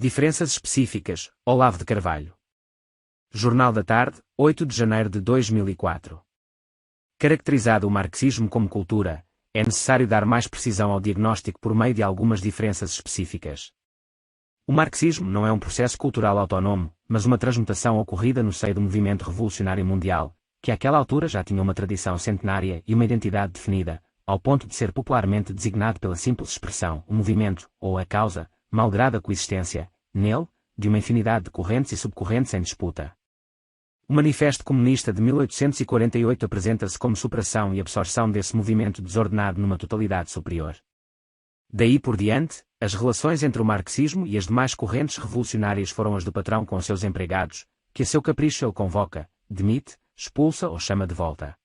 Diferenças específicas, Olavo de Carvalho. Jornal da Tarde, 8 de janeiro de 2004. Caracterizado o marxismo como cultura, é necessário dar mais precisão ao diagnóstico por meio de algumas diferenças específicas. O marxismo não é um processo cultural autónomo, mas uma transmutação ocorrida no seio do movimento revolucionário mundial, que àquela altura já tinha uma tradição centenária e uma identidade definida, ao ponto de ser popularmente designado pela simples expressão o movimento, ou a causa, malgrado a coexistência, nele, de uma infinidade de correntes e subcorrentes em disputa. O Manifesto Comunista de 1848 apresenta-se como superação e absorção desse movimento desordenado numa totalidade superior. Daí por diante, as relações entre o marxismo e as demais correntes revolucionárias foram as do patrão com os seus empregados, que a seu capricho ele convoca, demite, expulsa ou chama de volta.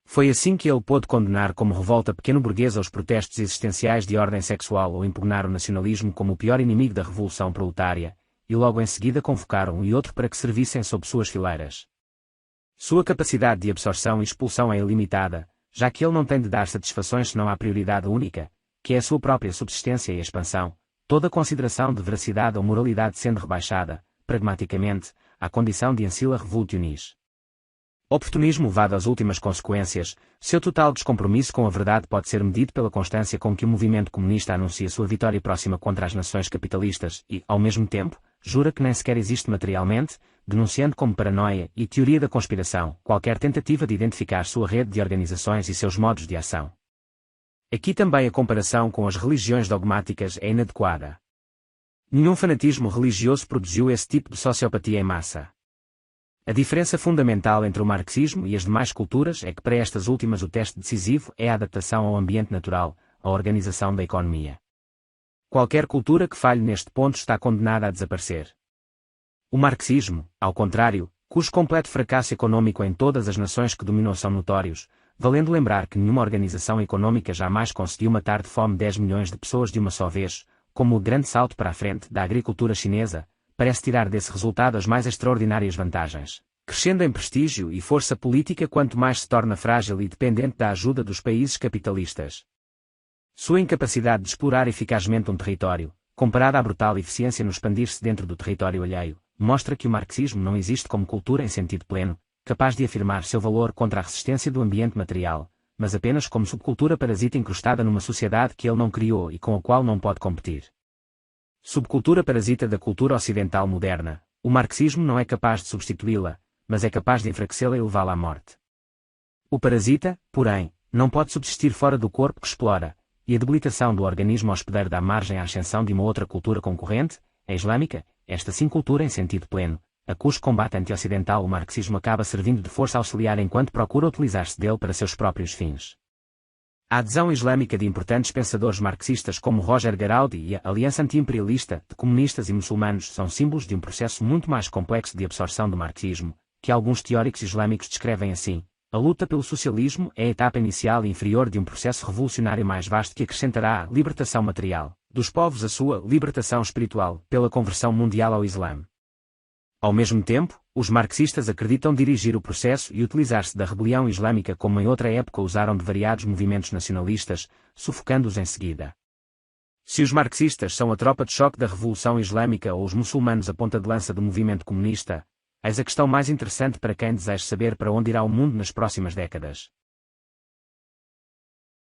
Foi assim que ele pôde condenar como revolta pequeno-burguesa os protestos existenciais de ordem sexual ou impugnar o nacionalismo como o pior inimigo da revolução proletária, e logo em seguida convocar um e outro para que servissem sob suas fileiras. Sua capacidade de absorção e expulsão é ilimitada, já que ele não tem de dar satisfações senão à prioridade única, que é a sua própria subsistência e expansão, toda consideração de veracidade ou moralidade sendo rebaixada, pragmaticamente, à condição de ancilla revolutionis. Oportunismo levado às últimas consequências, seu total descompromisso com a verdade pode ser medido pela constância com que o movimento comunista anuncia sua vitória próxima contra as nações capitalistas e, ao mesmo tempo, jura que nem sequer existe materialmente, denunciando como paranoia e teoria da conspiração qualquer tentativa de identificar sua rede de organizações e seus modos de ação. Aqui também a comparação com as religiões dogmáticas é inadequada. Nenhum fanatismo religioso produziu esse tipo de sociopatia em massa. A diferença fundamental entre o marxismo e as demais culturas é que para estas últimas o teste decisivo é a adaptação ao ambiente natural, a organização da economia. Qualquer cultura que falhe neste ponto está condenada a desaparecer. O marxismo, ao contrário, cujo completo fracasso econômico em todas as nações que dominou são notórios, valendo lembrar que nenhuma organização econômica jamais conseguiu matar de fome 10 milhões de pessoas de uma só vez, como o grande salto para a frente da agricultura chinesa, parece tirar desse resultado as mais extraordinárias vantagens, crescendo em prestígio e força política quanto mais se torna frágil e dependente da ajuda dos países capitalistas. Sua incapacidade de explorar eficazmente um território, comparada à brutal eficiência no expandir-se dentro do território alheio, mostra que o marxismo não existe como cultura em sentido pleno, capaz de afirmar seu valor contra a resistência do ambiente material, mas apenas como subcultura parasita incrustada numa sociedade que ele não criou e com a qual não pode competir. Subcultura parasita da cultura ocidental moderna, o marxismo não é capaz de substituí-la, mas é capaz de enfraquecê-la e levá-la à morte. O parasita, porém, não pode subsistir fora do corpo que explora, e a debilitação do organismo hospedeiro dá margem à ascensão de uma outra cultura concorrente, a islâmica, esta sim cultura em sentido pleno, a cujo combate anti-ocidental o marxismo acaba servindo de força auxiliar enquanto procura utilizar-se dele para seus próprios fins. A adesão islâmica de importantes pensadores marxistas como Roger Garaudy e a Aliança Anti-Imperialista de comunistas e muçulmanos são símbolos de um processo muito mais complexo de absorção do marxismo, que alguns teóricos islâmicos descrevem assim: a luta pelo socialismo é a etapa inicial e inferior de um processo revolucionário mais vasto que acrescentará a libertação material dos povos à sua libertação espiritual pela conversão mundial ao Islã. Ao mesmo tempo, os marxistas acreditam dirigir o processo e utilizar-se da rebelião islâmica como em outra época usaram de variados movimentos nacionalistas, sufocando-os em seguida. Se os marxistas são a tropa de choque da Revolução Islâmica ou os muçulmanos a ponta de lança do movimento comunista, eis a questão mais interessante para quem deseja saber para onde irá o mundo nas próximas décadas.